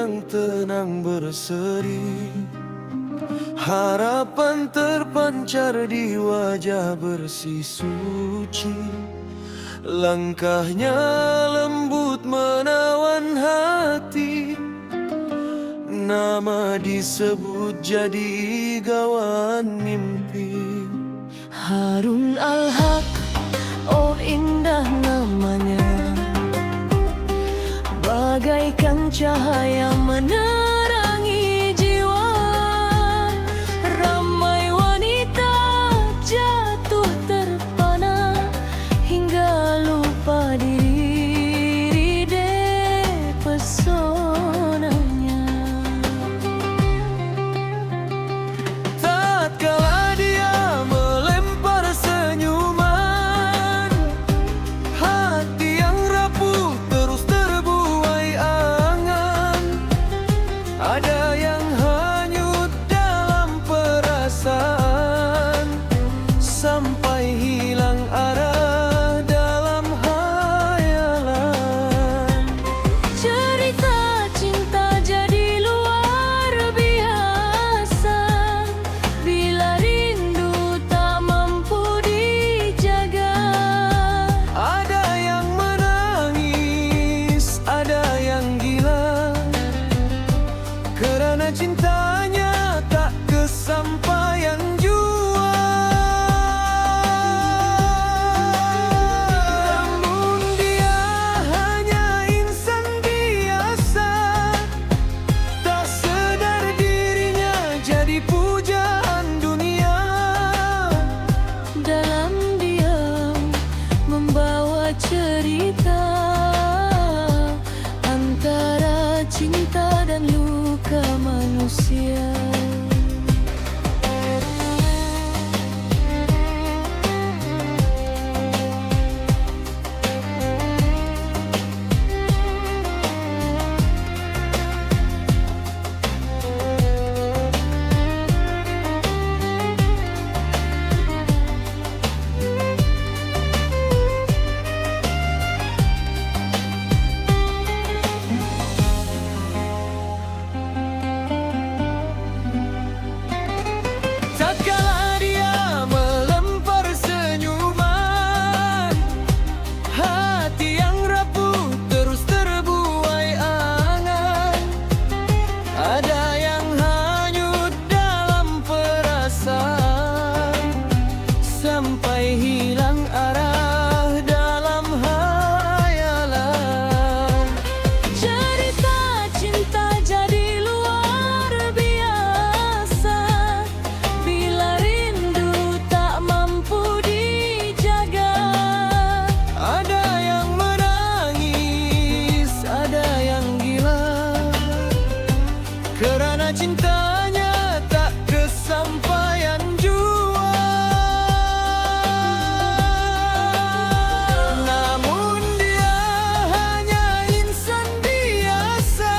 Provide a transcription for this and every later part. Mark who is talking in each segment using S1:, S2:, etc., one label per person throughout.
S1: yang tenang berseri. Harapan terpancar di wajah bersih suci. Langkahnya lembut menawan hati. Nama disebut jadi gawan mimpi.
S2: Harun Al-Haq, oh indah namanya, bagaikan cahaya menerangi jiwa. Ramai wanita jatuh terpana hingga lupa diri di pesonanya.
S1: Tatkala dia melempar senyuman, hati yang rapuh terus terbuai angan. Ada yang hanyut dalam perasaan, sampai hilang arah dalam hayalan.
S2: Cerita cinta jadi luar biasa bila rindu tak mampu dijaga.
S1: Ada yang menangis, ada yang gila, kerana cintanya tak kesampaian jua. Namun dia hanya insan biasa, tak sedar dirinya jadi pujaan dunia.
S2: Dalam diam membawa cerita antara cinta dan luka manusia.
S1: Tatkala dia melempar senyuman, hati yang rapuh terus terbuai angan. Ada yang hanyut dalam perasaan, sampai hilang arah dalam hayalan.
S2: Cerita cinta jadi luar biasa bila rindu tak mampu dijaga.
S1: Ada yang menangis, ada yang gila, kerana cintanya tak kesampaian jua. Namun dia hanya insan biasa,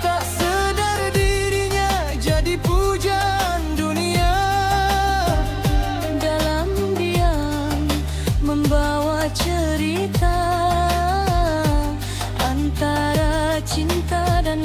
S1: tak sedar dirinya jadi pujaan dunia.
S2: Dalam diam membawa cerita antara cinta dan